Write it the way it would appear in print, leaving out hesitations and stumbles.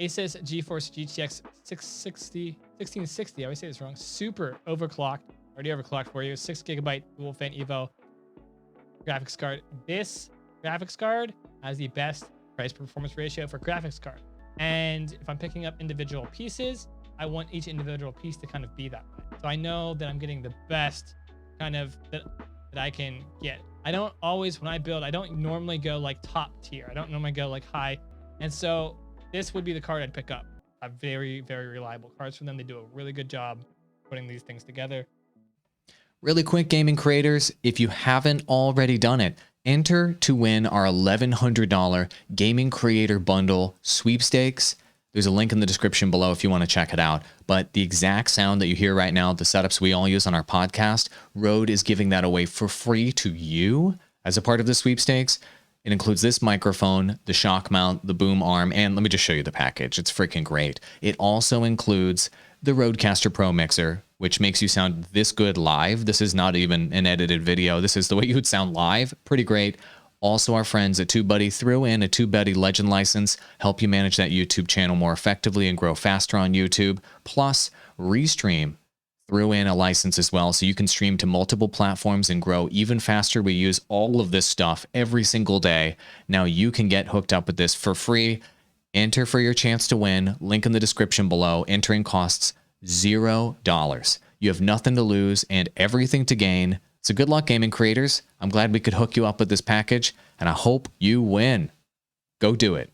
Asus GeForce GTX 1660. I always say this wrong. Super overclocked. Already overclocked for you. 6GB dual fan Evo graphics card. This graphics card has the best price performance ratio for graphics card. And if I'm picking up individual pieces, I want each individual piece to kind of be that way. So I know that I'm getting the best kind of that I can get. I don't always, when I build, I don't normally go like top tier. I don't normally go like high. And so this would be the card I'd pick up. Very, very reliable cards from them. They do a really good job putting these things together. Really quick, gaming creators, if you haven't already done it, enter to win our $1,100 Gaming Creator Bundle sweepstakes. There's a link in the description below if you want to check it out. But the exact sound that you hear right now, the setups we all use on our podcast, Rode is giving that away for free to you as a part of the sweepstakes. It includes this microphone, the shock mount, the boom arm, and let me just show you the package. It's freaking great. It also includes the Rodecaster Pro mixer, which makes you sound this good live. This is not even an edited video. This is the way you would sound live. Pretty great. Also, our friends at TubeBuddy threw in a TubeBuddy Legend license, help you manage that YouTube channel more effectively and grow faster on YouTube. Plus, Restream threw in a license as well, so you can stream to multiple platforms and grow even faster. We use all of this stuff every single day. Now you can get hooked up with this for free. Enter for your chance to win. Link in the description below. Entering costs $0. You have nothing to lose and everything to gain. So good luck, gaming creators. I'm glad we could hook you up with this package, and I hope you win. Go do it.